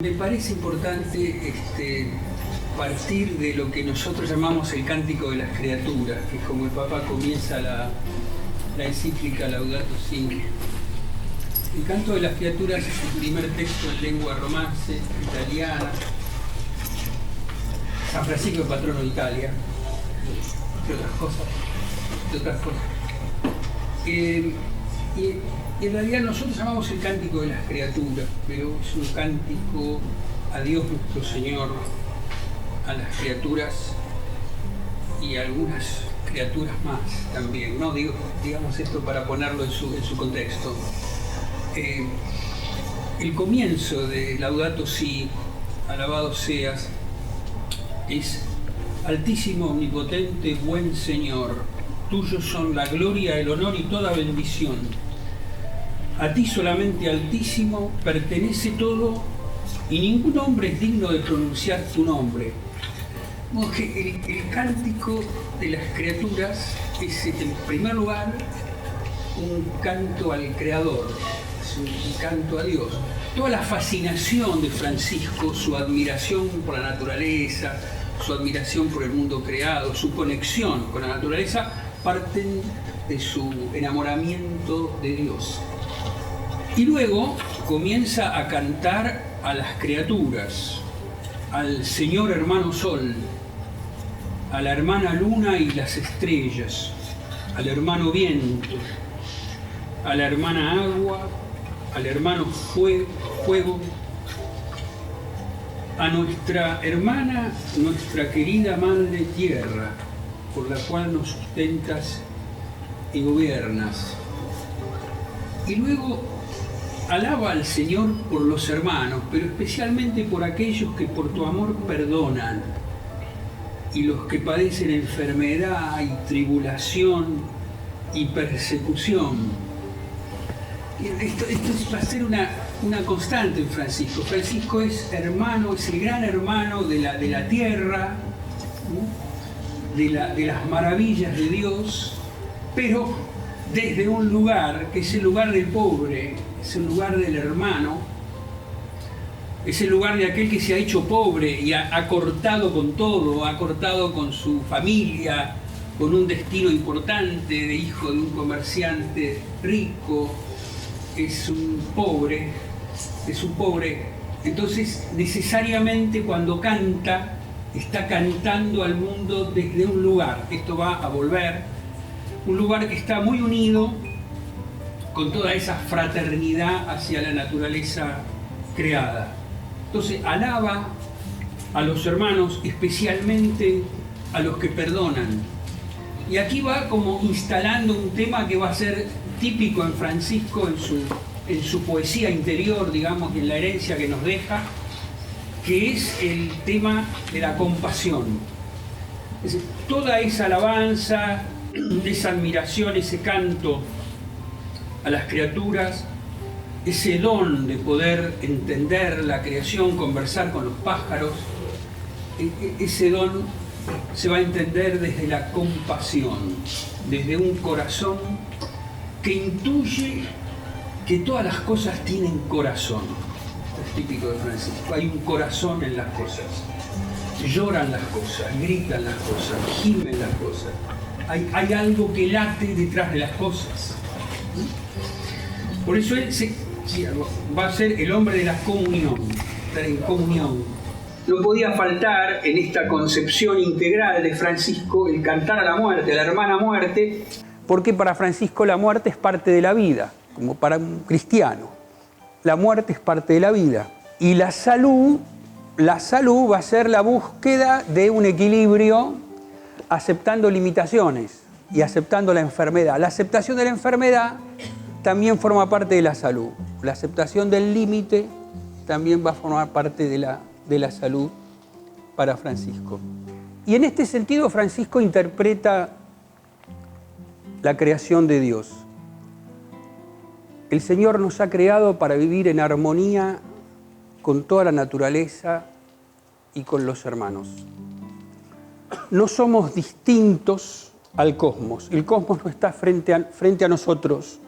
Me parece importante partir de lo que nosotros llamamos el cántico de las criaturas, que como el Papa comienza la encíclica Laudato Si. El canto de las criaturas es el primer texto en lengua romance, italiana. San Francisco es patrono de Italia, entre otras cosas. Y en realidad nosotros llamamos el cántico de las criaturas, pero es un cántico a Dios nuestro Señor, a las criaturas y a algunas criaturas más también, ¿no? Digamos esto para ponerlo en su contexto. El comienzo de Laudato Si, alabado seas, es: Altísimo, omnipotente, buen Señor, tuyos son la gloria, el honor y toda bendición. A ti solamente, Altísimo, pertenece todo y ningún hombre es digno de pronunciar tu nombre. El cántico de las criaturas es, en primer lugar, un canto al Creador, es un canto a Dios. Toda la fascinación de Francisco, su admiración por la naturaleza, su admiración por el mundo creado, su conexión con la naturaleza, parten de su enamoramiento de Dios. Y luego comienza a cantar a las criaturas, al Señor hermano Sol, a la hermana Luna y las estrellas, al hermano Viento, a la hermana Agua, al hermano Fuego, a nuestra hermana, nuestra querida Madre Tierra, por la cual nos sustentas y gobiernas. Y luego alaba al Señor por los hermanos, pero especialmente por aquellos que por tu amor perdonan, y los que padecen enfermedad y tribulación y persecución. Esto va a ser una constante en Francisco. Francisco es hermano, es el gran hermano de la tierra, ¿no? de las maravillas de Dios, pero desde un lugar que es el lugar del pobre, es el lugar del hermano, es el lugar de aquel que se ha hecho pobre y ha cortado con todo, ha cortado con su familia, con un destino importante de hijo de un comerciante rico. Es un pobre. Entonces, necesariamente cuando canta, está cantando al mundo desde un lugar. Esto va a volver. Un lugar que está muy unido con toda esa fraternidad hacia la naturaleza creada. Entonces alaba a los hermanos, especialmente a los que perdonan. Y aquí va como instalando un tema que va a ser típico en Francisco, en su poesía interior, digamos, y en la herencia que nos deja, que es el tema de la compasión. Es decir, toda esa alabanza, esa admiración, ese canto a las criaturas, ese don de poder entender la creación, conversar con los pájaros, ese don se va a entender desde la compasión, desde un corazón que intuye que todas las cosas tienen corazón. Esto es típico de Francisco. Hay un corazón en las cosas. Lloran las cosas, gritan las cosas, gimen las cosas. Hay algo que late detrás de las cosas. Por eso él va a ser el hombre de la comunión, estar en comunión. No podía faltar en esta concepción integral de Francisco el cantar a la muerte, a la hermana muerte, porque para Francisco la muerte es parte de la vida, como para un cristiano. La muerte es parte de la vida. Y la salud va a ser la búsqueda de un equilibrio, aceptando limitaciones y aceptando la enfermedad. La aceptación de la enfermedad también forma parte de la salud. La aceptación del límite también va a formar parte de la salud para Francisco. Y en este sentido Francisco interpreta la creación de Dios. El Señor nos ha creado para vivir en armonía con toda la naturaleza y con los hermanos. No somos distintos al cosmos. El cosmos no está frente a nosotros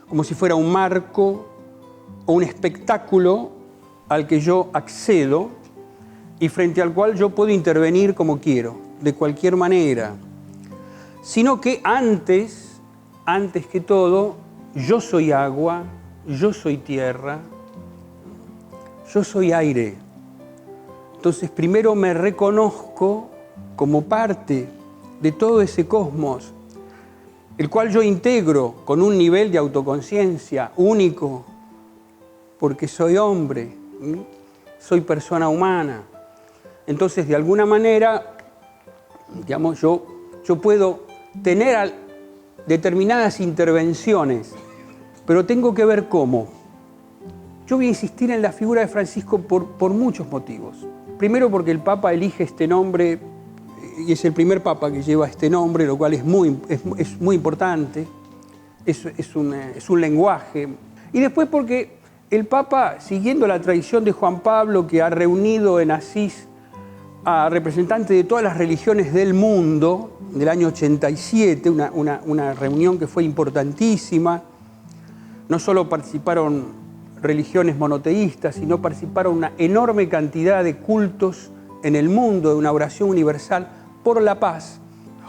como si fuera un marco o un espectáculo al que yo accedo y frente al cual yo puedo intervenir como quiero, de cualquier manera, sino que antes que todo, yo soy agua, yo soy tierra, yo soy aire. Entonces primero me reconozco como parte de todo ese cosmos, el cual yo integro con un nivel de autoconciencia único, porque soy hombre, soy persona humana. Entonces, de alguna manera, digamos, yo puedo tener determinadas intervenciones, pero tengo que ver cómo. Yo voy a insistir en la figura de Francisco por muchos motivos. Primero porque el Papa elige este nombre, y es el primer Papa que lleva este nombre, lo cual es muy importante, es un lenguaje. Y después porque el Papa, siguiendo la tradición de Juan Pablo, que ha reunido en Asís a representantes de todas las religiones del mundo, del año 87, una reunión que fue importantísima. No solo participaron religiones monoteístas, sino participaron una enorme cantidad de cultos en el mundo, de una oración universal por la paz.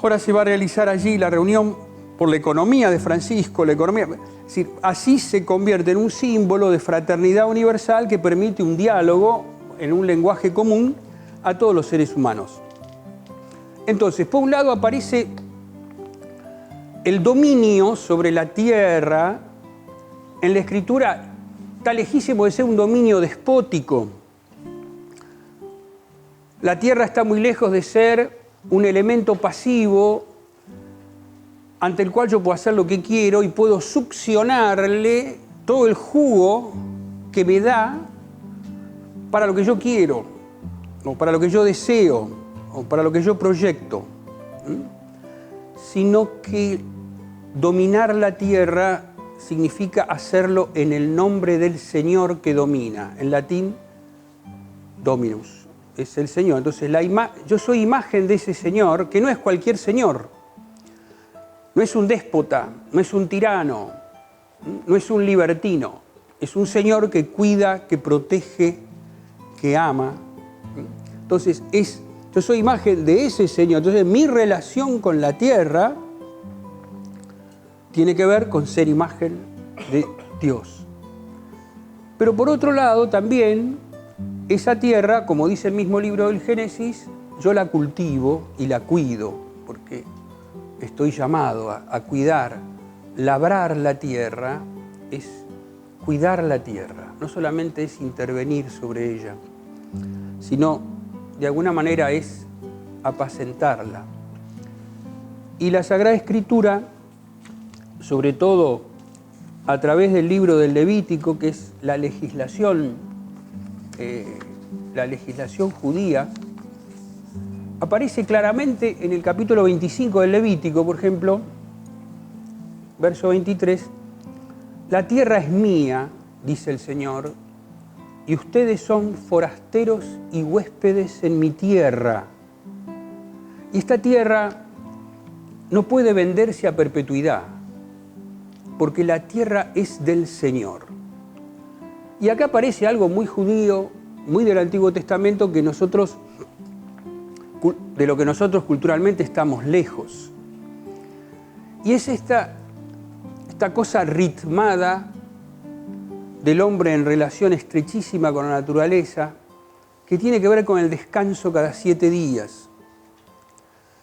Ahora se va a realizar allí la reunión por la economía de Francisco, es decir, así se convierte en un símbolo de fraternidad universal que permite un diálogo en un lenguaje común a todos los seres humanos. Entonces, por un lado aparece el dominio sobre la tierra. En la Escritura está lejísimo de ser un dominio despótico. La tierra está muy lejos de ser un elemento pasivo ante el cual yo puedo hacer lo que quiero y puedo succionarle todo el jugo que me da para lo que yo quiero, o para lo que yo deseo, o para lo que yo proyecto. Sino que dominar la tierra significa hacerlo en el nombre del Señor que domina. En latín, Dominus, es el Señor. Entonces, yo soy imagen de ese Señor, que no es cualquier Señor. No es un déspota, no es un tirano, no es un libertino. Es un Señor que cuida, que protege, que ama. Entonces, yo soy imagen de ese Señor. Entonces, mi relación con la tierra tiene que ver con ser imagen de Dios. Pero por otro lado, también, esa tierra, como dice el mismo libro del Génesis, yo la cultivo y la cuido, porque estoy llamado a cuidar. Labrar la tierra es cuidar la tierra. No solamente es intervenir sobre ella, sino, de alguna manera, es apacentarla. Y la Sagrada Escritura, sobre todo a través del libro del Levítico, que es la legislación judía, aparece claramente en el capítulo 25 del Levítico, por ejemplo, verso 23, la tierra es mía, dice el Señor, y ustedes son forasteros y huéspedes en mi tierra. Y esta tierra no puede venderse a perpetuidad, porque la tierra es del Señor. Y acá aparece algo muy judío, muy del Antiguo Testamento, de lo que nosotros culturalmente estamos lejos. Y es esta cosa ritmada del hombre en relación estrechísima con la naturaleza, que tiene que ver con el descanso cada 7 días.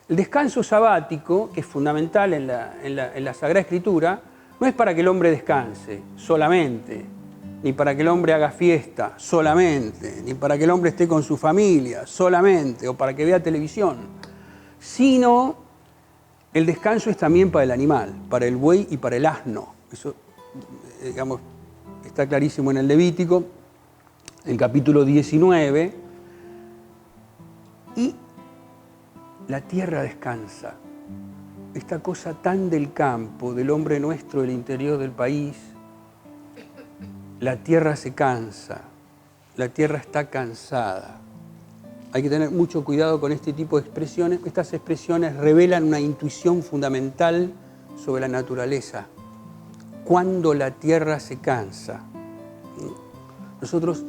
El descanso sabático, que es fundamental en la Sagrada Escritura, no es para que el hombre descanse solamente, ni para que el hombre haga fiesta solamente, ni para que el hombre esté con su familia solamente, o para que vea televisión, sino el descanso es también para el animal, para el buey y para el asno. Eso, digamos, está clarísimo en el Levítico, en el capítulo 19, y la tierra descansa. Esta cosa tan del campo, del hombre nuestro, del interior del país, la tierra se cansa, la tierra está cansada. Hay que tener mucho cuidado con este tipo de expresiones. Estas expresiones revelan una intuición fundamental sobre la naturaleza. Cuando la tierra se cansa. Nosotros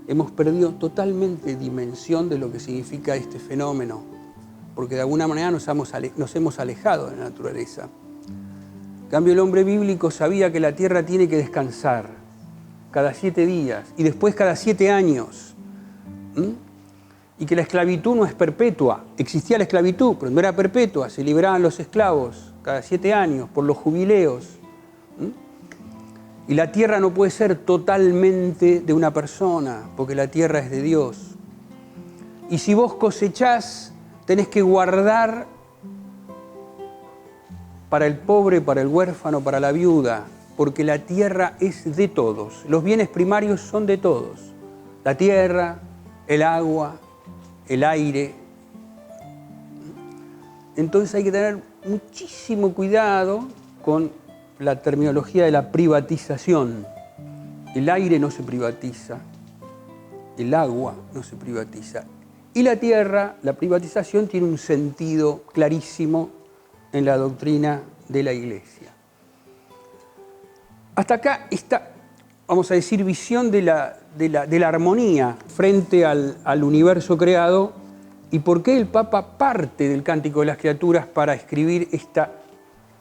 hemos perdido totalmente dimensión de lo que significa este fenómeno, porque de alguna manera nos hemos alejado de la naturaleza. En cambio, el hombre bíblico sabía que la tierra tiene que descansar cada 7 días y después cada 7 años. Y que la esclavitud no es perpetua. Existía la esclavitud, pero no era perpetua. Se liberaban los esclavos cada 7 años por los jubileos. Y la tierra no puede ser totalmente de una persona, porque la tierra es de Dios. Y si vos cosechás, tenés que guardar para el pobre, para el huérfano, para la viuda, porque la tierra es de todos. Los bienes primarios son de todos. La tierra, el agua, el aire. Entonces hay que tener muchísimo cuidado con la terminología de la privatización. El aire no se privatiza, el agua no se privatiza. Y la tierra, la privatización tiene un sentido clarísimo en la doctrina de la Iglesia. Hasta acá está, vamos a decir, visión de la armonía frente al universo creado y por qué el Papa parte del Cántico de las Criaturas para escribir esta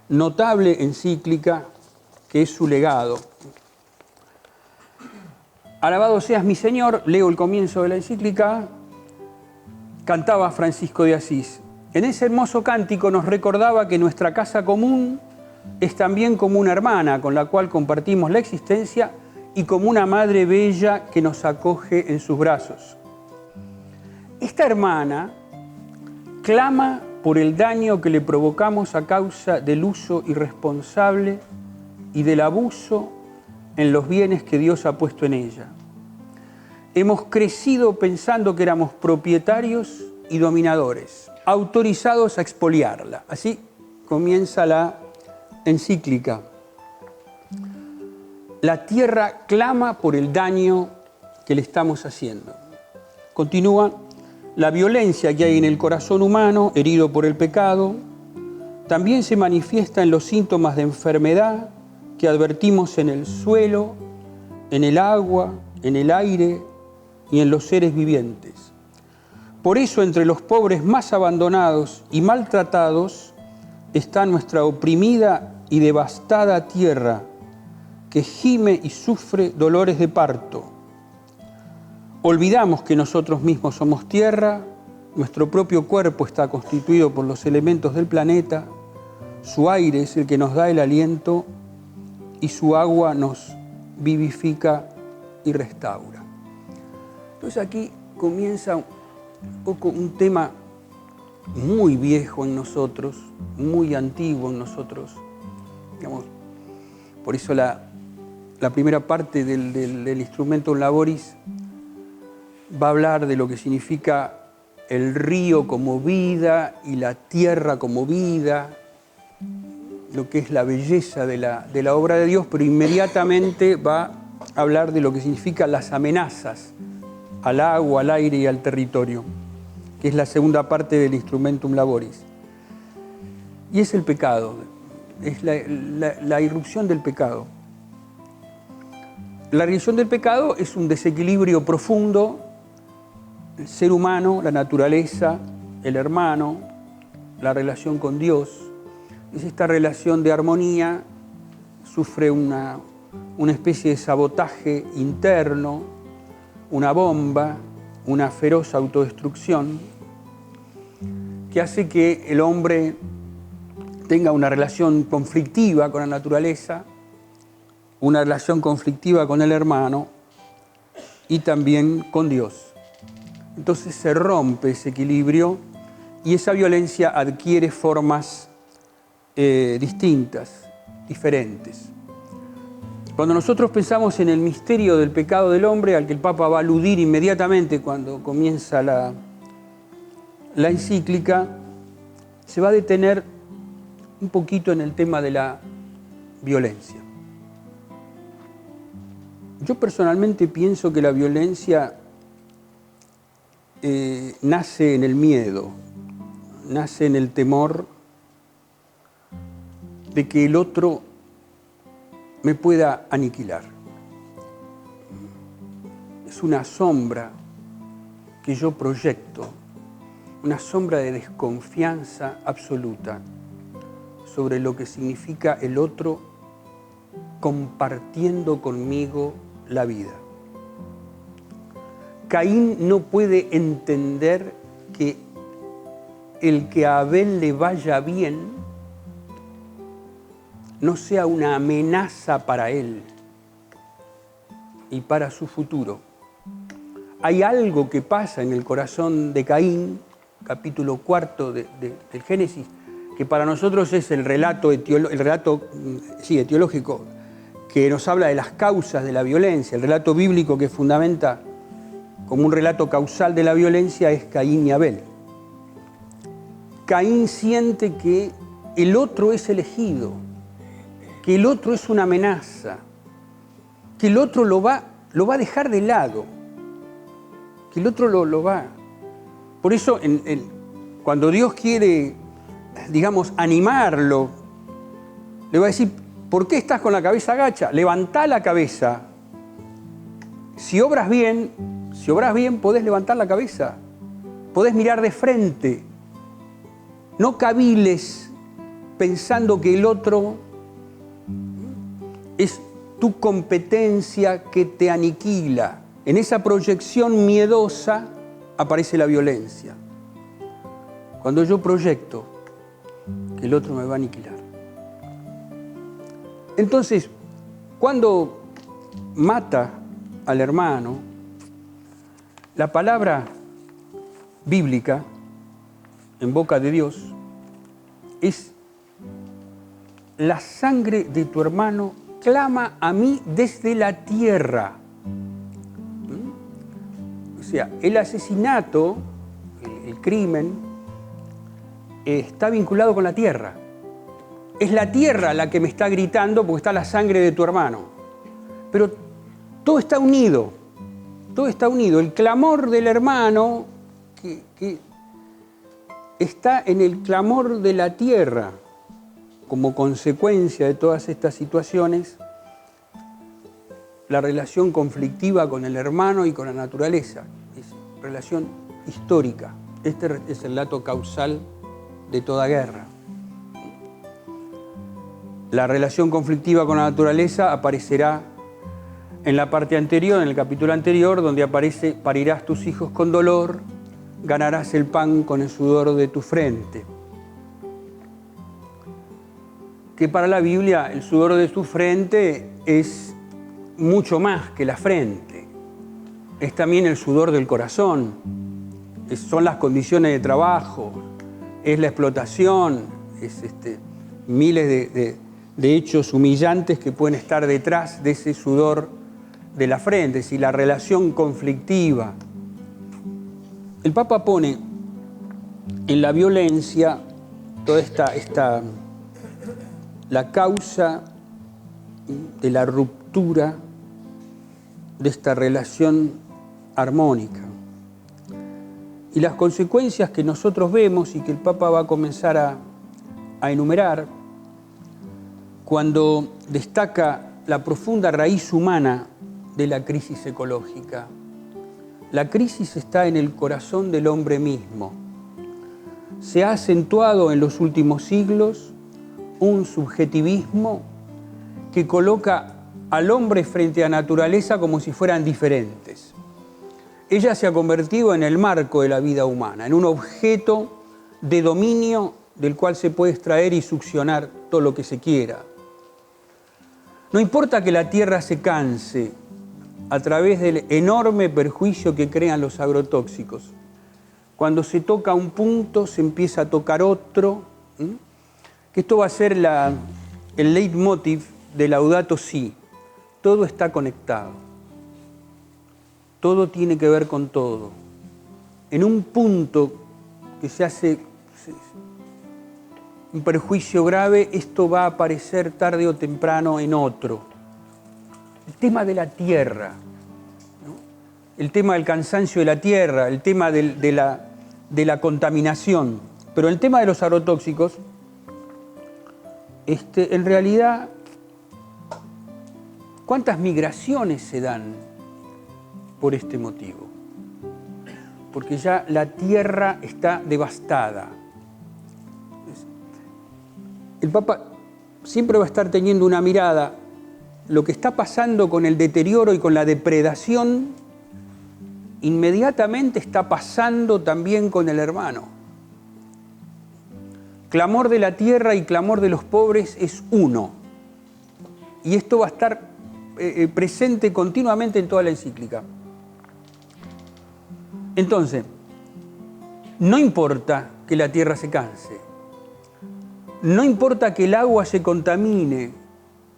notable encíclica que es su legado. Alabado seas mi Señor, leo el comienzo de la encíclica, cantaba Francisco de Asís. En ese hermoso cántico nos recordaba que nuestra casa común es también como una hermana con la cual compartimos la existencia y como una madre bella que nos acoge en sus brazos. Esta hermana clama por el daño que le provocamos a causa del uso irresponsable y del abuso en los bienes que Dios ha puesto en ella. Hemos crecido pensando que éramos propietarios y dominadores, autorizados a expoliarla. Así comienza la encíclica. La tierra clama por el daño que le estamos haciendo. Continúa. La violencia que hay en el corazón humano, herido por el pecado, también se manifiesta en los síntomas de enfermedad que advertimos en el suelo, en el agua, en el aire y en los seres vivientes. Por eso, entre los pobres más abandonados y maltratados está nuestra oprimida y devastada tierra, que gime y sufre dolores de parto. Olvidamos que nosotros mismos somos tierra, nuestro propio cuerpo está constituido por los elementos del planeta, su aire es el que nos da el aliento y su agua nos vivifica y restaura. Entonces aquí comienza un poco un tema muy viejo en nosotros, muy antiguo en nosotros. Digamos, por eso la primera parte del Instrumentum Laboris va a hablar de lo que significa el río como vida y la tierra como vida, lo que es la belleza de la obra de Dios, pero inmediatamente va a hablar de lo que significan las amenazas al agua, al aire y al territorio, que es la segunda parte del Instrumentum Laboris. Y es el pecado, es la irrupción del pecado. La irrupción del pecado es un desequilibrio profundo. El ser humano, la naturaleza, el hermano, la relación con Dios. Es esta relación de armonía, sufre una especie de sabotaje interno, una bomba, una feroz autodestrucción que hace que el hombre tenga una relación conflictiva con la naturaleza, una relación conflictiva con el hermano y también con Dios. Entonces se rompe ese equilibrio y esa violencia adquiere formas distintas, diferentes. Cuando nosotros pensamos en el misterio del pecado del hombre, al que el Papa va a aludir inmediatamente cuando comienza la encíclica, se va a detener un poquito en el tema de la violencia. Yo personalmente pienso que la violencia nace en el miedo, nace en el temor de que el otro me pueda aniquilar. es una sombra que yo proyecto, una sombra de desconfianza absoluta sobre lo que significa el otro compartiendo conmigo la vida. Caín no puede entender que el que a Abel le vaya bien no sea una amenaza para él y para su futuro. Hay algo que pasa en el corazón de Caín, capítulo 4 del Génesis, que para nosotros es el relato etiológico que nos habla de las causas de la violencia. El relato bíblico que fundamenta como un relato causal de la violencia es Caín y Abel. Caín siente que el otro es elegido, que el otro es una amenaza, que el otro lo va a dejar de lado, que el otro lo va. Por eso, cuando Dios quiere, digamos, animarlo, le va a decir, ¿por qué estás con la cabeza agacha? Levantá la cabeza. Si obras bien, podés levantar la cabeza, podés mirar de frente. No caviles pensando que el otro es tu competencia que te aniquila. En esa proyección miedosa aparece la violencia. Cuando yo proyecto que el otro me va a aniquilar. Entonces, cuando mata al hermano, la palabra bíblica en boca de Dios es: la sangre de tu hermano clama a mí desde la tierra. O sea, el asesinato, el crimen, está vinculado con la tierra. Es la tierra la que me está gritando porque está la sangre de tu hermano. Pero todo está unido, todo está unido. El clamor del hermano que está en el clamor de la tierra. Como consecuencia de todas estas situaciones, la relación conflictiva con el hermano y con la naturaleza, es relación histórica. Este es el relato causal de toda guerra. La relación conflictiva con la naturaleza aparecerá en la parte anterior, en el capítulo anterior, donde aparece: parirás tus hijos con dolor, ganarás el pan con el sudor de tu frente. Que para la Biblia el sudor de tu frente es mucho más que la frente. Es también el sudor del corazón, son las condiciones de trabajo, es la explotación, es miles de hechos humillantes que pueden estar detrás de ese sudor de la frente, es decir, la relación conflictiva. El Papa pone en la violencia toda la causa de la ruptura de esta relación armónica y las consecuencias que nosotros vemos y que el Papa va a comenzar a enumerar cuando destaca la profunda raíz humana de la crisis ecológica. La crisis está en el corazón del hombre mismo. Se ha acentuado en los últimos siglos un subjetivismo que coloca al hombre frente a la naturaleza como si fueran diferentes. Ella se ha convertido en el marco de la vida humana, en un objeto de dominio del cual se puede extraer y succionar todo lo que se quiera. No importa que la tierra se canse a través del enorme perjuicio que crean los agrotóxicos. Cuando se toca un punto, se empieza a tocar otro. Que esto va a ser el leitmotiv de Laudato Si. Todo está conectado. Todo tiene que ver con todo. En un punto que se hace un perjuicio grave, esto va a aparecer tarde o temprano en otro. El tema de la tierra, ¿no? El tema del cansancio de la tierra, el tema de la contaminación. Pero el tema de los agrotóxicos, en realidad, ¿cuántas migraciones se dan por este motivo. Porque ya la tierra está devastada. El Papa siempre va a estar teniendo una mirada. Lo que está pasando con el deterioro y con la depredación, inmediatamente está pasando también con el hermano. Clamor de la tierra y clamor de los pobres es uno. Y esto va a estar presente continuamente en toda la encíclica. Entonces, no importa que la tierra se canse, no importa que el agua se contamine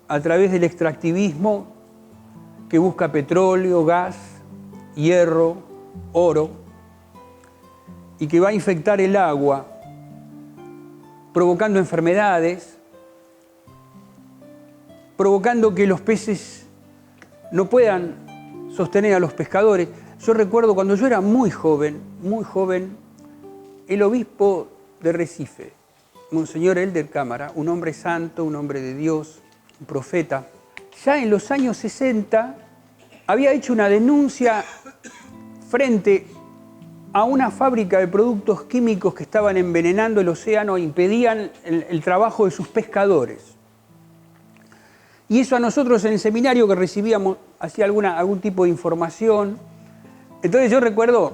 a través del extractivismo que busca petróleo, gas, hierro, oro, y que va a infectar el agua, provocando enfermedades, provocando que los peces no puedan sostener a los pescadores. Yo recuerdo cuando yo era muy joven, el obispo de Recife, Monseñor Elder Cámara, un hombre santo, un hombre de Dios, un profeta, ya en los años 60 había hecho una denuncia frente a una fábrica de productos químicos que estaban envenenando el océano e impedían el trabajo de sus pescadores. Y eso a nosotros en el seminario que recibíamos, hacía algún tipo de información. Entonces yo recuerdo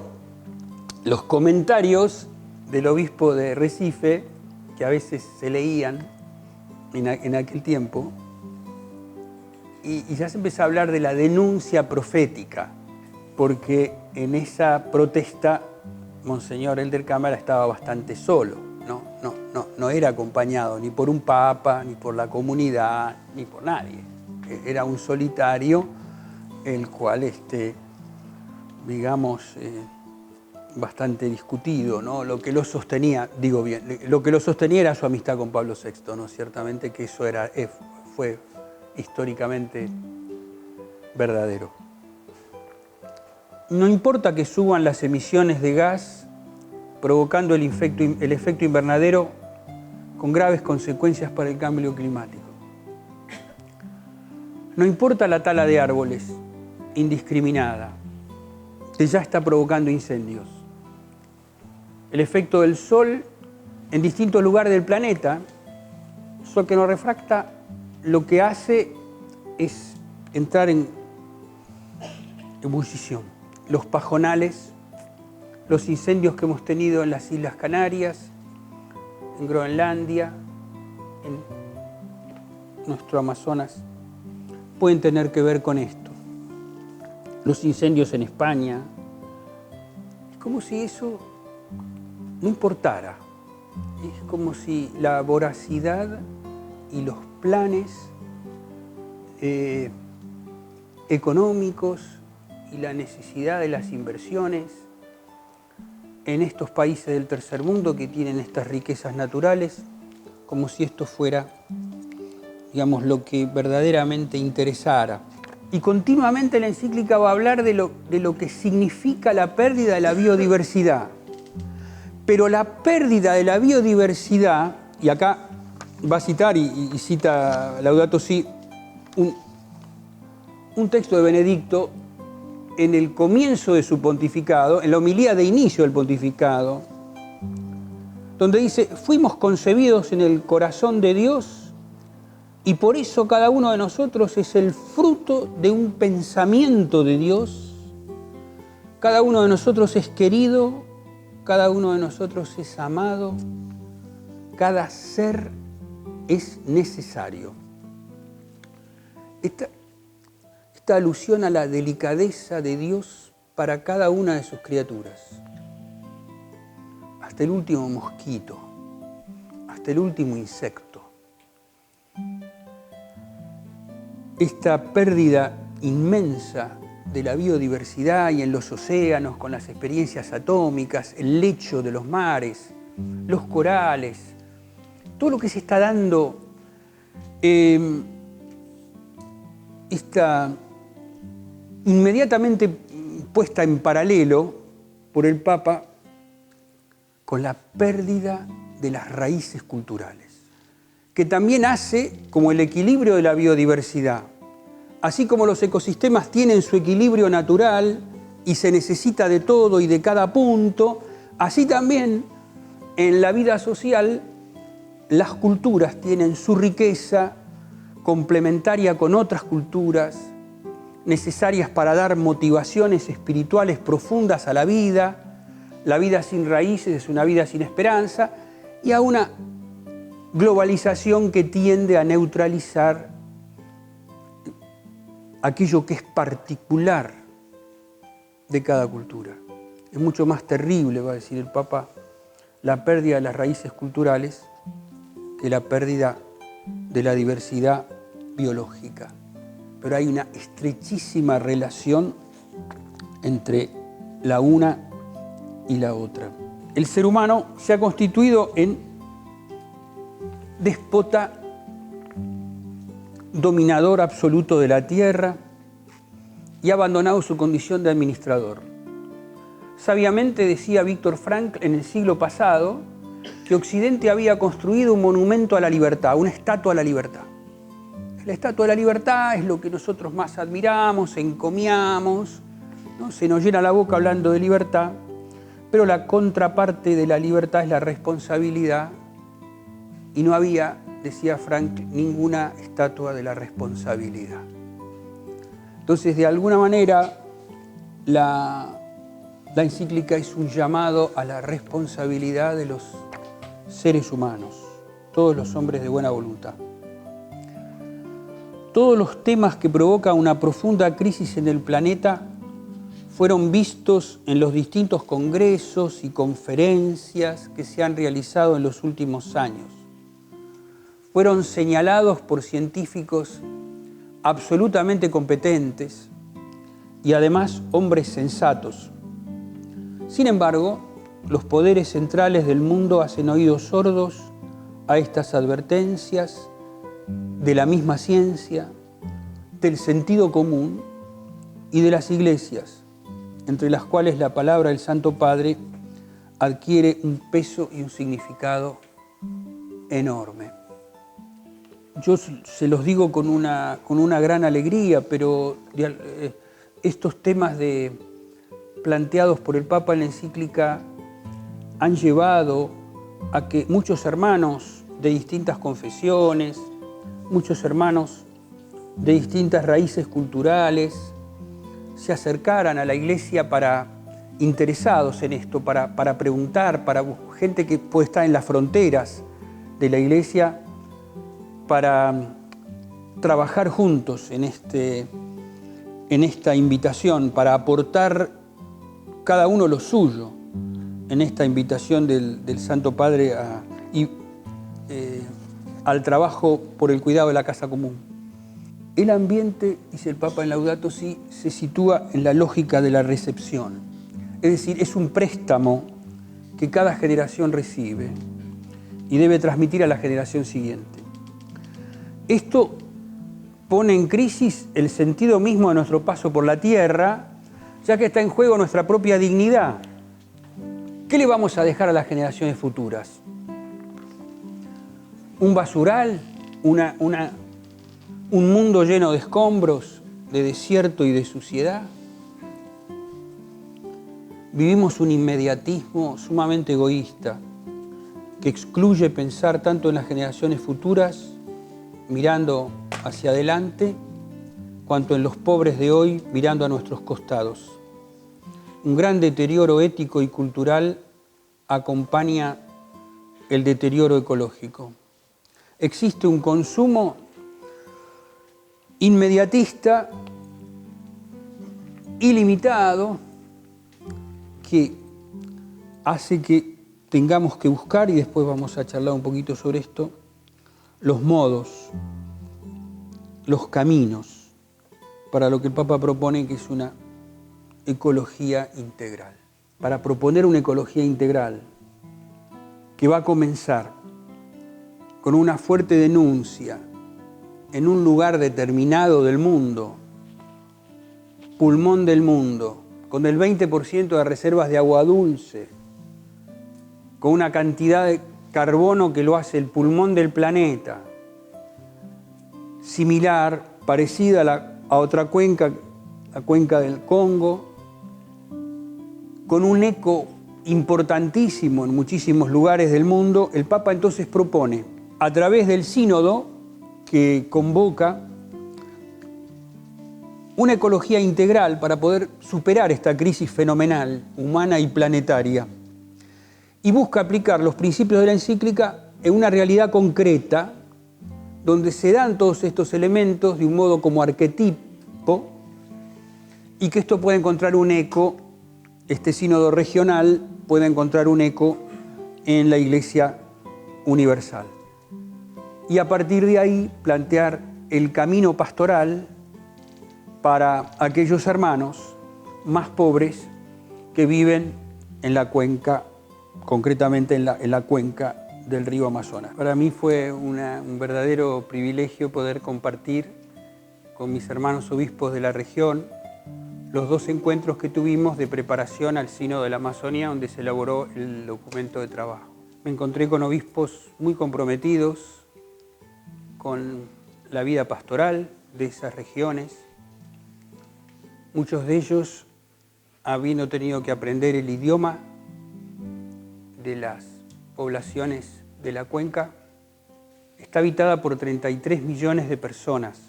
los comentarios del obispo de Recife, que a veces se leían en aquel tiempo, y ya se empezó a hablar de la denuncia profética, porque en esa protesta Monseñor Elder Cámara estaba bastante solo, no era acompañado ni por un papa, ni por la comunidad, ni por nadie. Era un solitario, el cual bastante discutido, ¿no? Lo que lo sostenía, lo que lo sostenía era su amistad con Pablo VI, ¿no? Ciertamente que eso fue históricamente verdadero. No importa que suban las emisiones de gas, provocando el efecto invernadero con graves consecuencias para el cambio climático. No importa la tala de árboles indiscriminada, que ya está provocando incendios. El efecto del sol en distintos lugares del planeta, sol que no refracta, lo que hace es entrar en ebullición. Los pajonales, los incendios que hemos tenido en las Islas Canarias, en Groenlandia, en nuestro Amazonas, pueden tener que ver con esto. Los incendios en España, es como si eso no importara. Es como si la voracidad y los planes económicos y la necesidad de las inversiones en estos países del tercer mundo que tienen estas riquezas naturales, como si esto fuera, digamos, lo que verdaderamente interesara. Y continuamente la encíclica va a hablar de lo que significa la pérdida de la biodiversidad. Pero la pérdida de la biodiversidad, y acá va a citar, y cita Laudato Si, un texto de Benedicto en el comienzo de su pontificado, en la homilía de inicio del pontificado, donde dice: fuimos concebidos en el corazón de Dios y por eso cada uno de nosotros es el fruto de un pensamiento de Dios. Cada uno de nosotros es querido, cada uno de nosotros es amado, cada ser es necesario. Esta alusión a la delicadeza de Dios para cada una de sus criaturas. Hasta el último mosquito, hasta el último insecto. Esta pérdida inmensa de la biodiversidad y en los océanos, con las experiencias atómicas, el lecho de los mares, los corales, todo lo que se está dando, está inmediatamente puesta en paralelo por el Papa con la pérdida de las raíces culturales, que también hace como el equilibrio de la biodiversidad. Así como los ecosistemas tienen su equilibrio natural y se necesita de todo y de cada punto, así también en la vida social las culturas tienen su riqueza complementaria con otras culturas, necesarias para dar motivaciones espirituales profundas a la vida. La vida sin raíces es una vida sin esperanza, y a una globalización que tiende a neutralizar aquello que es particular de cada cultura. Es mucho más terrible, va a decir el Papa, la pérdida de las raíces culturales que la pérdida de la diversidad biológica. Pero hay una estrechísima relación entre la una y la otra. El ser humano se ha constituido en déspota, dominador absoluto de la tierra, y ha abandonado su condición de administrador. Sabiamente decía Víctor Frankl en el siglo pasado que Occidente había construido un monumento a la libertad, una estatua a la libertad. La estatua de la libertad es lo que nosotros más admiramos, encomiamos, ¿no? Se nos llena la boca hablando de libertad, pero la contraparte de la libertad es la responsabilidad, y no había, decía Frankl, ninguna estatua de la responsabilidad. Entonces, de alguna manera, la encíclica es un llamado a la responsabilidad de los seres humanos, todos los hombres de buena voluntad. Todos los temas que provocan una profunda crisis en el planeta fueron vistos en los distintos congresos y conferencias que se han realizado en los últimos años. Fueron señalados por científicos absolutamente competentes y además hombres sensatos. Sin embargo, los poderes centrales del mundo hacen oídos sordos a estas advertencias de la misma ciencia, del sentido común y de las iglesias, entre las cuales la palabra del Santo Padre adquiere un peso y un significado enorme. Yo se los digo con una gran alegría, pero estos temas planteados por el Papa en la encíclica han llevado a que muchos hermanos de distintas confesiones, muchos hermanos de distintas raíces culturales, se acercaran a la Iglesia interesados en esto, para preguntar, para gente que puede estar en las fronteras de la Iglesia, para trabajar juntos en esta invitación, para aportar cada uno lo suyo en esta invitación del Santo Padre al trabajo por el cuidado de la casa común. El ambiente, dice el Papa en Laudato Si, se sitúa en la lógica de la recepción. Es decir, es un préstamo que cada generación recibe y debe transmitir a la generación siguiente. Esto pone en crisis el sentido mismo de nuestro paso por la tierra, ya que está en juego nuestra propia dignidad. ¿Qué le vamos a dejar a las generaciones futuras? ¿Un basural? ¿Un mundo lleno de escombros, de desierto y de suciedad? Vivimos un inmediatismo sumamente egoísta que excluye pensar tanto en las generaciones futuras, mirando hacia adelante, cuanto en los pobres de hoy, mirando a nuestros costados. Un gran deterioro ético y cultural acompaña el deterioro ecológico. Existe un consumo inmediatista, ilimitado, que hace que tengamos que buscar, y después vamos a charlar un poquito sobre esto, los modos, los caminos para lo que el Papa propone, que es una ecología integral. Para proponer una ecología integral que va a comenzar con una fuerte denuncia en un lugar determinado del mundo, pulmón del mundo, con el 20% de reservas de agua dulce, con una cantidad de carbono que lo hace el pulmón del planeta, similar, parecida a otra cuenca, la cuenca del Congo, con un eco importantísimo en muchísimos lugares del mundo, el Papa entonces propone, a través del sínodo que convoca, una ecología integral para poder superar esta crisis fenomenal, humana y planetaria, y busca aplicar los principios de la encíclica en una realidad concreta, donde se dan todos estos elementos de un modo como arquetipo, y que esto puede encontrar un eco, este sínodo regional puede encontrar un eco en la Iglesia universal. Y a partir de ahí plantear el camino pastoral para aquellos hermanos más pobres que viven en la cuenca, concretamente en la cuenca del río Amazonas. Para mí fue un verdadero privilegio poder compartir con mis hermanos obispos de la región los 2 encuentros que tuvimos de preparación al Sínodo de la Amazonía, donde se elaboró el documento de trabajo. Me encontré con obispos muy comprometidos con la vida pastoral de esas regiones. Muchos de ellos, habiendo tenido que aprender el idioma de las poblaciones de la cuenca, está habitada por 33 millones de personas,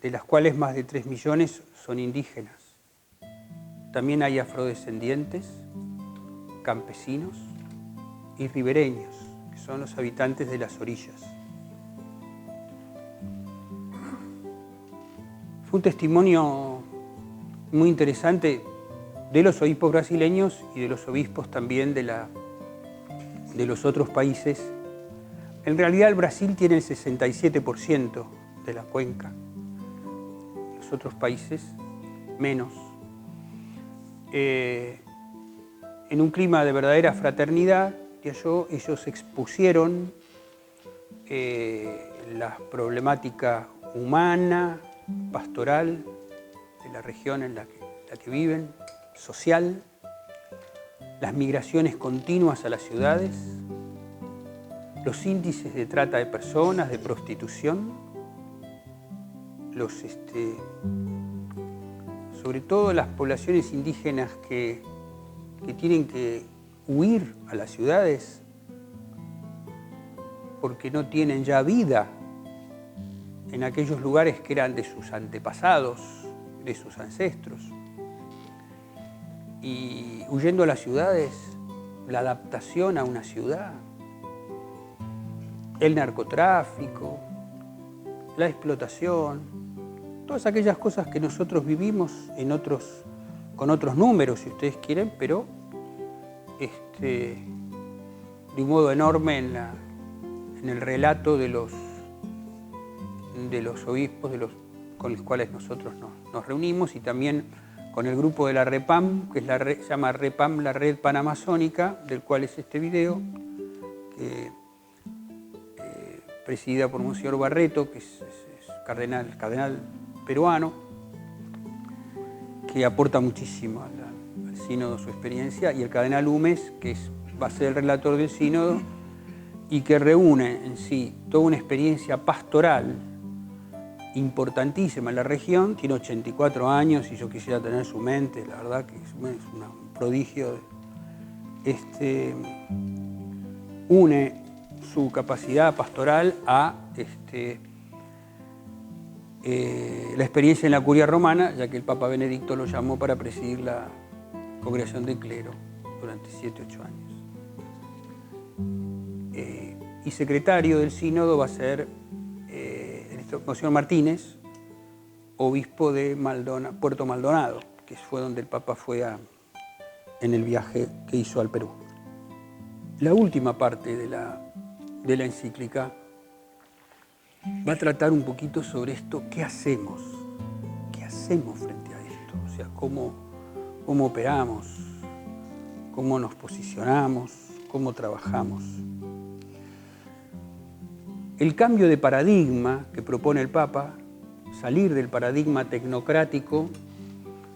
de las cuales más de 3 millones son indígenas. También hay afrodescendientes, campesinos y ribereños, que son los habitantes de las orillas. Fue un testimonio muy interesante de los obispos brasileños y de los obispos también de los otros países. En realidad el Brasil tiene el 67% de la cuenca, los otros países menos. En un clima de verdadera fraternidad, ellos expusieron la problemática humana, pastoral de la región en la que viven, social, las migraciones continuas a las ciudades, los índices de trata de personas, de prostitución, sobre todo las poblaciones indígenas que tienen que huir a las ciudades porque no tienen ya vida en aquellos lugares que eran de sus antepasados, de sus ancestros. Y huyendo a las ciudades, la adaptación a una ciudad, el narcotráfico, la explotación, todas aquellas cosas que nosotros vivimos con otros números, si ustedes quieren, pero de un modo enorme en el relato de los obispos con los cuales nosotros nos reunimos, y también con el grupo de la REPAM, que se llama REPAM, la Red Panamazónica, del cual es este video, presidida por Monseñor Barreto, que es cardenal peruano, que aporta muchísimo al sínodo su experiencia, y el cardenal Humes, que va a ser el relator del sínodo, y que reúne en sí toda una experiencia pastoral importantísima en la región. Tiene 84 años y yo quisiera tener su mente, la verdad que es un prodigio. Une su capacidad pastoral a la experiencia en la curia romana, ya que el Papa Benedicto lo llamó para presidir la congregación del clero durante 7-8 años. Y secretario del sínodo va a ser Monseñor Martínez, obispo de Puerto Maldonado, que fue donde el Papa fue en el viaje que hizo al Perú. La última parte de la encíclica va a tratar un poquito sobre esto. ¿Qué hacemos? ¿Qué hacemos frente a esto? O sea, cómo operamos, cómo nos posicionamos, cómo trabajamos. El cambio de paradigma que propone el Papa, salir del paradigma tecnocrático,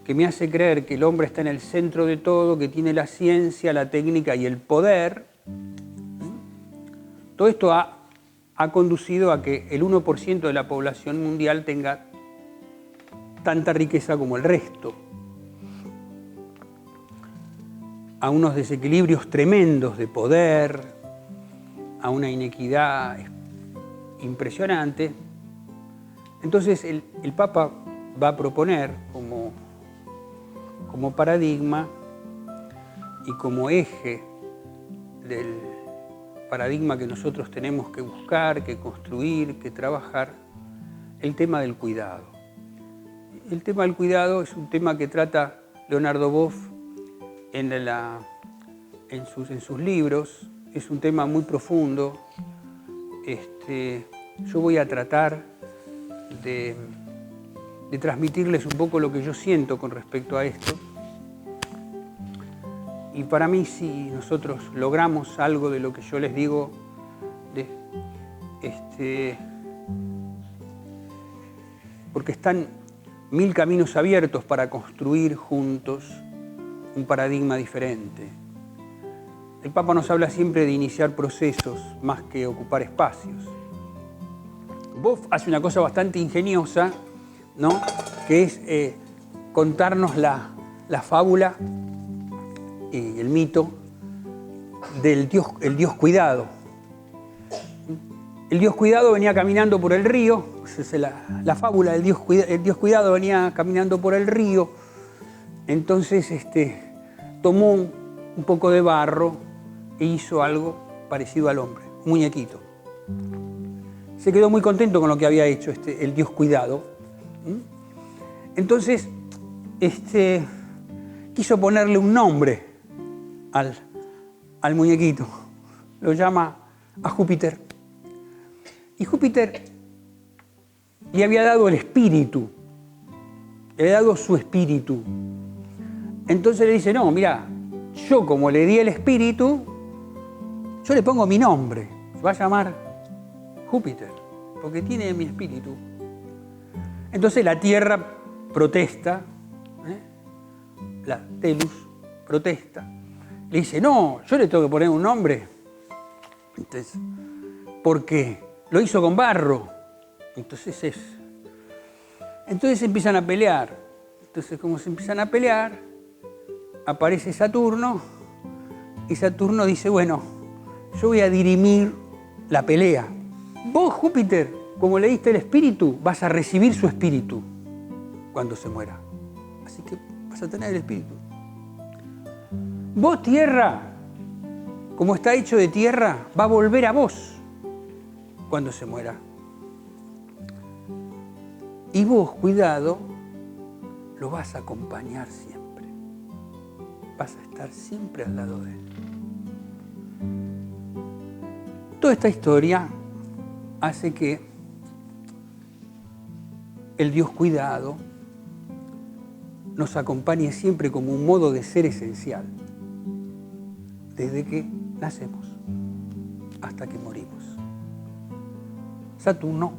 que me hace creer que el hombre está en el centro de todo, que tiene la ciencia, la técnica y el poder. Todo esto ha conducido a que el 1% de la población mundial tenga tanta riqueza como el resto. a unos desequilibrios tremendos de poder, a una inequidad impresionante. Entonces el Papa va a proponer como paradigma y como eje del paradigma que nosotros tenemos que buscar, que construir, que trabajar, el tema del cuidado. El tema del cuidado es un tema que trata Leonardo Boff en sus libros. Es un tema muy profundo. Yo voy a tratar de transmitirles un poco lo que yo siento con respecto a esto. Y para mí, si nosotros logramos algo de lo que yo les digo, porque están 1000 caminos abiertos para construir juntos un paradigma diferente. El Papa nos habla siempre de iniciar procesos más que ocupar espacios. Boff hace una cosa bastante ingeniosa, ¿no? Que es contarnos la fábula y el mito del el Dios cuidado. El Dios cuidado venía caminando por el río, es la fábula del el Dios cuidado venía caminando por el río, entonces tomó un poco de barro e hizo algo parecido al hombre, un muñequito. Se quedó muy contento con lo que había hecho el Dios cuidado. Entonces quiso ponerle un nombre al muñequito. Lo llama a Júpiter. Y Júpiter le había dado el espíritu, le había dado su espíritu. Entonces le dice, no, mira, yo como le di el espíritu, yo le pongo mi nombre. Se va a llamar Júpiter, porque tiene mi espíritu. Entonces la Tierra protesta, la Telus protesta. Le dice, no, yo le tengo que poner un nombre. Entonces, ¿por qué? Lo hizo con barro. Entonces empiezan a pelear. Entonces, como se empiezan a pelear, aparece Saturno y Saturno dice, bueno, yo voy a dirimir la pelea. Vos, Júpiter, como le diste el espíritu, vas a recibir su espíritu cuando se muera. Así que vas a tener el espíritu. Vos, Tierra, como está hecho de tierra, va a volver a vos cuando se muera. Y vos, cuidado, lo vas a acompañar siempre. Vas a estar siempre al lado de él. Toda esta historia hace que el Dios cuidado nos acompañe siempre como un modo de ser esencial, desde que nacemos hasta que morimos. Saturno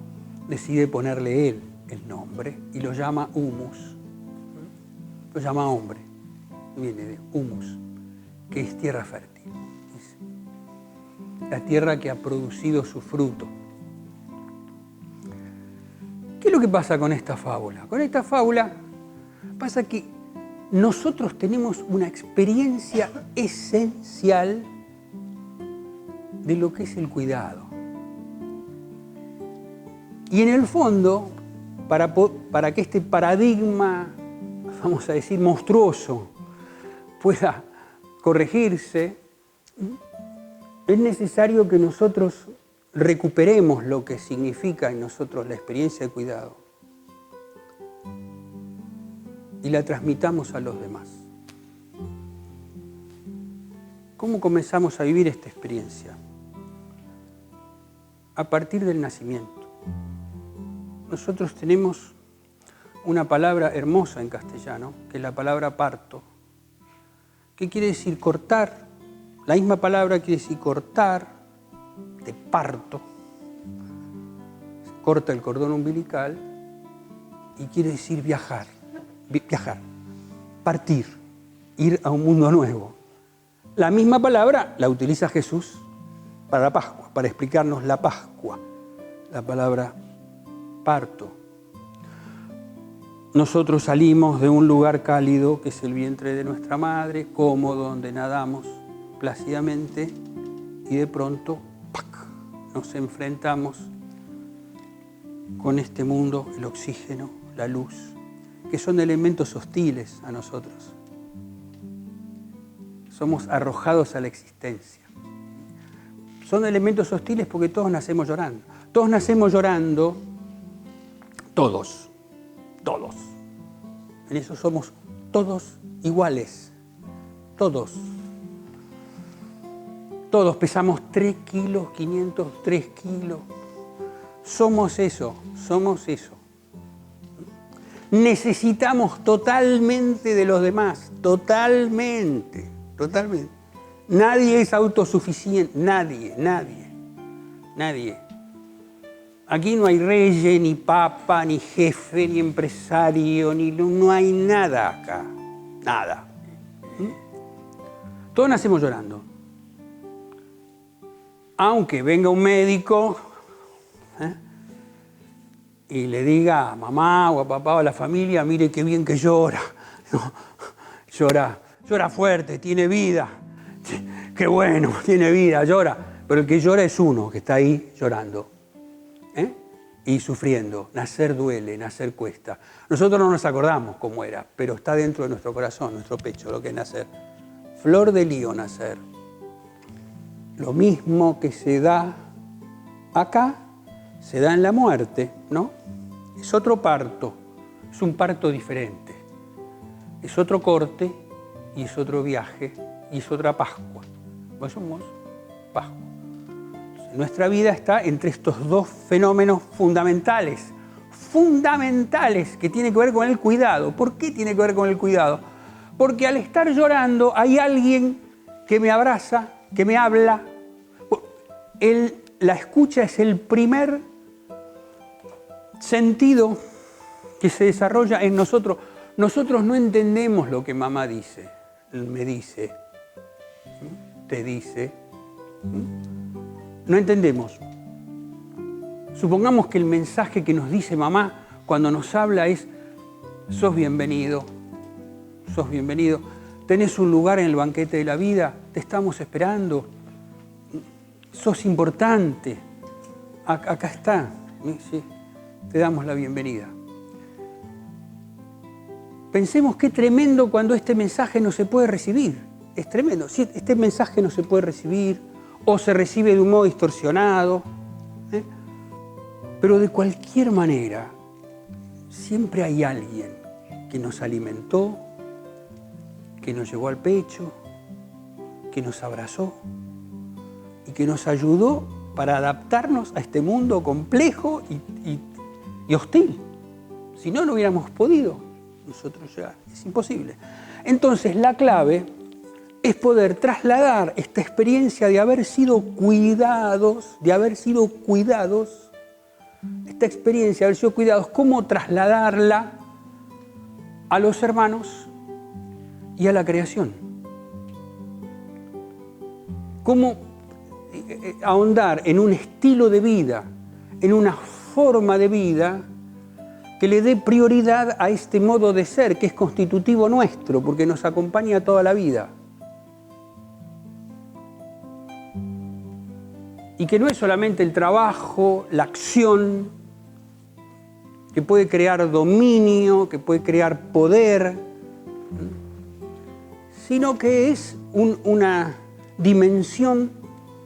decide ponerle él el nombre y lo llama Humus. Lo llama hombre, viene de humus, que es tierra fértil. Es la tierra que ha producido su fruto. ¿Qué es lo que pasa con esta fábula? Con esta fábula pasa que nosotros tenemos una experiencia esencial de lo que es el cuidado. Y en el fondo, para que este paradigma, vamos a decir, monstruoso, pueda corregirse, es necesario que nosotros recuperemos lo que significa en nosotros la experiencia de cuidado y la transmitamos a los demás. ¿Cómo comenzamos a vivir esta experiencia? A partir del nacimiento. Nosotros tenemos una palabra hermosa en castellano, que es la palabra parto. ¿Qué quiere decir cortar? La misma palabra quiere decir cortar, de parto. Se corta el cordón umbilical y quiere decir viajar, partir, ir a un mundo nuevo. La misma palabra la utiliza Jesús para la Pascua, para explicarnos la Pascua, la palabra parto. nosotros salimos de un lugar cálido que es el vientre de nuestra madre, cómodo, donde nadamos plácidamente, y de pronto ¡pac!, nos enfrentamos con este mundo, el oxígeno, la luz, que son elementos hostiles a nosotros. Somos arrojados a la existencia. Son elementos hostiles porque todos nacemos llorando. Todos nacemos llorando, todos. En eso somos todos iguales, todos. Todos pesamos 3 kilos, 503 kilos. Somos eso. Necesitamos totalmente de los demás, totalmente. Nadie es autosuficiente, nadie. Aquí no hay rey, ni papa, ni jefe, ni empresario, no hay nada acá, nada. Todos nacemos llorando. Aunque venga un médico y le diga a mamá o a papá o a la familia, mire qué bien que llora. No, llora fuerte, tiene vida. Qué bueno, tiene vida, llora. Pero el que llora es uno que está ahí llorando. Y sufriendo. Nacer duele, nacer cuesta. Nosotros no nos acordamos cómo era, pero está dentro de nuestro corazón, nuestro pecho, lo que es nacer. Flor de lío nacer. Lo mismo que se da acá, se da en la muerte, ¿no? Es otro parto, es un parto diferente. Es otro corte y es otro viaje y es otra Pascua. Pues somos Pascua. Nuestra vida está entre estos dos fenómenos fundamentales que tienen que ver con el cuidado. ¿Por qué tiene que ver con el cuidado? Porque al estar llorando hay alguien que me abraza, que me habla. La escucha es el primer sentido que se desarrolla en nosotros. Nosotros no entendemos lo que mamá dice, me dice, te dice. No entendemos. Supongamos que el mensaje que nos dice mamá cuando nos habla es: sos bienvenido, tenés un lugar en el banquete de la vida, te estamos esperando, sos importante, acá está, ¿sí? Te damos la bienvenida. Pensemos qué tremendo cuando este mensaje no se puede recibir. Es tremendo. Si este mensaje no se puede recibir o se recibe de un modo distorsionado, pero de cualquier manera, siempre hay alguien que nos alimentó, que nos llevó al pecho, que nos abrazó y que nos ayudó para adaptarnos a este mundo complejo y hostil. Si no, no hubiéramos podido nosotros llegar. Es imposible. Entonces, la clave es poder trasladar esta experiencia de haber sido cuidados, esta experiencia de haber sido cuidados, cómo trasladarla a los hermanos y a la creación. Cómo ahondar en un estilo de vida, en una forma de vida que le dé prioridad a este modo de ser que es constitutivo nuestro, porque nos acompaña toda la vida. Y que no es solamente el trabajo, la acción, que puede crear dominio, que puede crear poder, sino que es una dimensión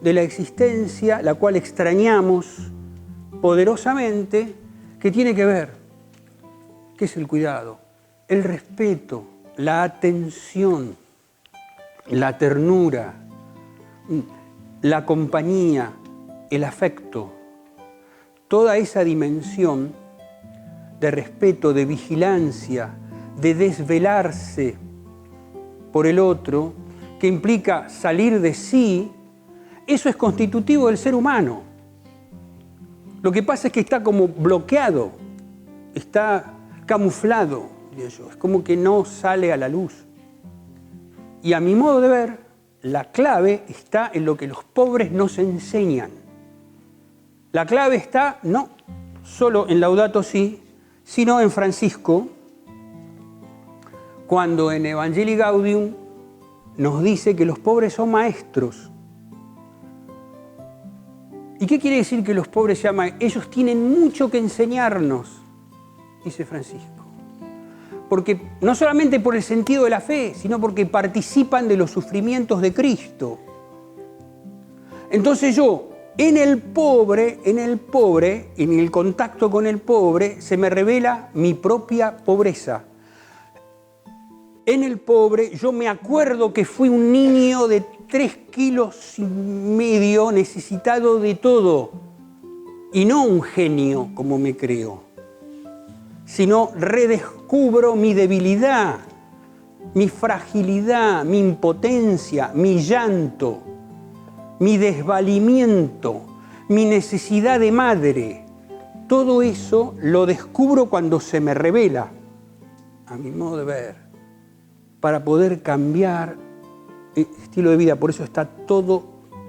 de la existencia, la cual extrañamos poderosamente, que tiene que ver, ¿qué es el cuidado? El respeto, la atención, la ternura, la compañía, el afecto, toda esa dimensión de respeto, de vigilancia, de desvelarse por el otro, que implica salir de sí, eso es constitutivo del ser humano. Lo que pasa es que está como bloqueado, está camuflado, digo yo, es como que no sale a la luz. Y a mi modo de ver, la clave está en lo que los pobres nos enseñan. La clave está no solo en Laudato Si, sino en Francisco, cuando en Evangelii Gaudium nos dice que los pobres son maestros. ¿Y qué quiere decir que los pobres sean maestros? Ellos tienen mucho que enseñarnos, dice Francisco. Porque no solamente por el sentido de la fe, sino porque participan de los sufrimientos de Cristo. Entonces yo, en el pobre, en el contacto con el pobre, se me revela mi propia pobreza. En el pobre, yo me acuerdo que fui un niño de 3,5 kilos necesitado de todo, y no un genio como me creo, sino redescubro mi debilidad, mi fragilidad, mi impotencia, mi llanto, mi desvalimiento, mi necesidad de madre. Todo eso lo descubro cuando se me revela, a mi modo de ver, para poder cambiar el estilo de vida. Por eso está todo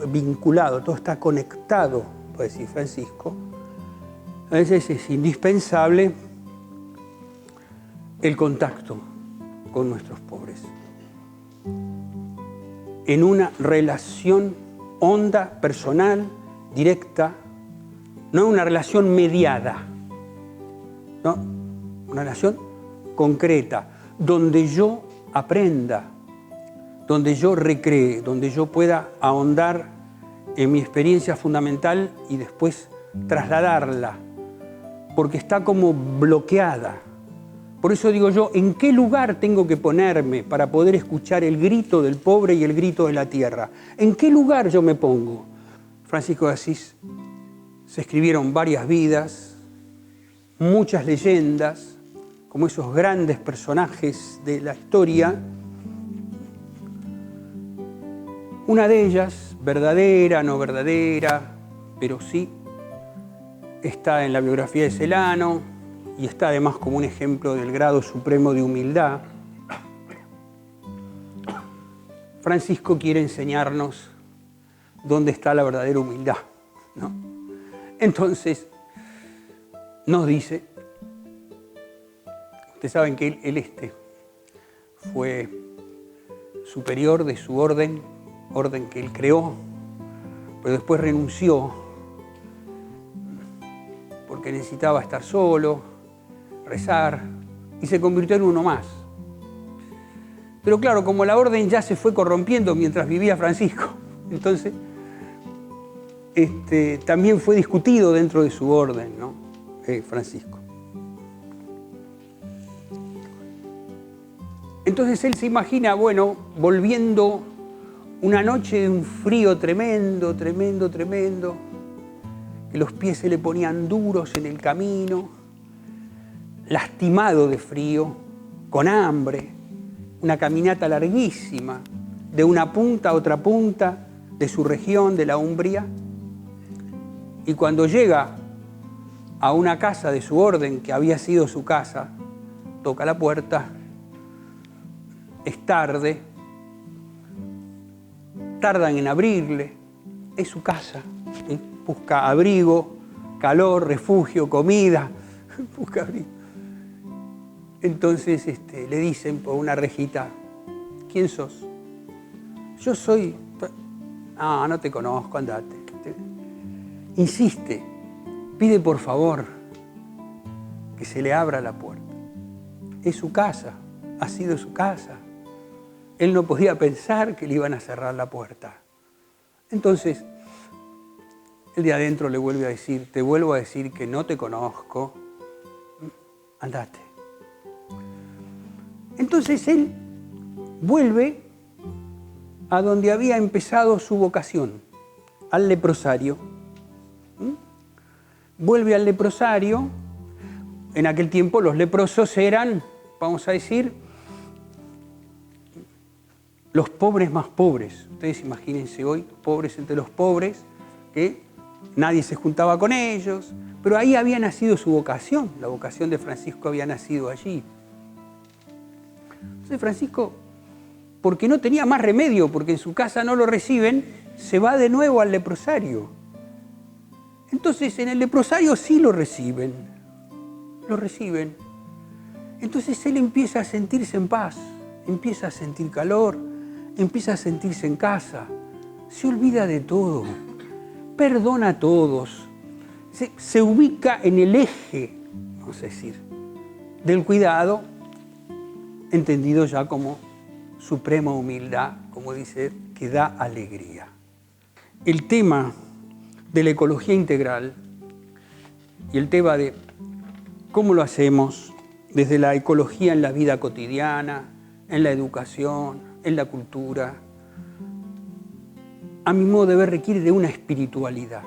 vinculado, todo está conectado, puede decir Francisco. A veces es indispensable el contacto con nuestros pobres, en una relación honda, personal, directa, no una relación mediada, ¿no? Una relación concreta, donde yo aprenda, donde yo recree, donde yo pueda ahondar en mi experiencia fundamental y después trasladarla, porque está como bloqueada. Por eso digo yo, ¿en qué lugar tengo que ponerme para poder escuchar el grito del pobre y el grito de la tierra? ¿En qué lugar yo me pongo? Francisco de Asís, se escribieron varias vidas, muchas leyendas, como esos grandes personajes de la historia. Una de ellas, verdadera, no verdadera, pero sí, está en la biografía de Celano, y está además como un ejemplo del grado supremo de humildad. Francisco quiere enseñarnos dónde está la verdadera humildad, ¿no? Entonces, nos dice, ustedes saben que él fue superior de su orden que él creó, pero después renunció porque necesitaba estar solo, rezar, y se convirtió en uno más. Pero claro, como la orden ya se fue corrompiendo mientras vivía Francisco, entonces también fue discutido dentro de su orden, ¿no? Francisco. Entonces él se imagina, bueno, volviendo una noche de un frío tremendo, que los pies se le ponían duros en el camino, lastimado de frío, con hambre, una caminata larguísima, de una punta a otra punta de su región, de la Umbria, y cuando llega a una casa de su orden, que había sido su casa, toca la puerta, es tarde, tardan en abrirle, es su casa, busca abrigo, calor, refugio, comida, busca abrigo. Entonces le dicen por una rejita, ¿quién sos? Yo soy... Ah, no te conozco, andate. Insiste, pide por favor que se le abra la puerta. Es su casa, ha sido su casa. Él no podía pensar que le iban a cerrar la puerta. Entonces, el de adentro le vuelve a decir, te vuelvo a decir que no te conozco, andate. Entonces él vuelve a donde había empezado su vocación, al leprosario. Vuelve al leprosario. En aquel tiempo los leprosos eran, vamos a decir, los pobres más pobres. Ustedes imagínense hoy, pobres entre los pobres, que nadie se juntaba con ellos, pero ahí había nacido su vocación, la vocación de Francisco había nacido allí. Entonces Francisco, porque no tenía más remedio, porque en su casa no lo reciben, se va de nuevo al leprosario. Entonces en el leprosario sí lo reciben. Entonces él empieza a sentirse en paz, empieza a sentir calor, empieza a sentirse en casa, se olvida de todo, perdona a todos, se ubica en el eje, vamos a decir, del cuidado, entendido ya como suprema humildad, como dice, que da alegría. El tema de la ecología integral y el tema de cómo lo hacemos desde la ecología en la vida cotidiana, en la educación, en la cultura, a mi modo de ver requiere de una espiritualidad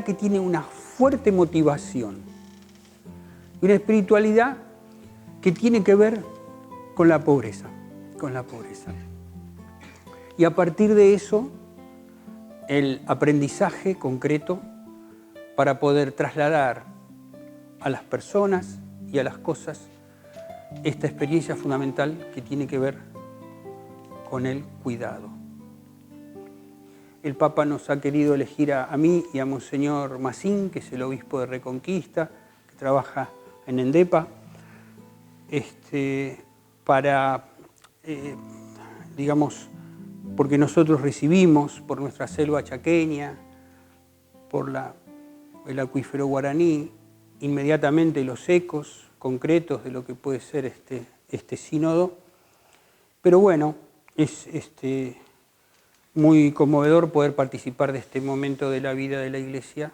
que tiene una fuerte motivación, y una espiritualidad que tiene que ver con la pobreza, Y a partir de eso, el aprendizaje concreto para poder trasladar a las personas y a las cosas esta experiencia fundamental que tiene que ver con el cuidado. El Papa nos ha querido elegir a mí y a Monseñor Massín, que es el obispo de Reconquista, que trabaja en Endepa, para, digamos, porque nosotros recibimos por nuestra selva chaqueña, por el acuífero guaraní, inmediatamente los ecos concretos de lo que puede ser este sínodo. Pero bueno, es muy conmovedor poder participar de este momento de la vida de la Iglesia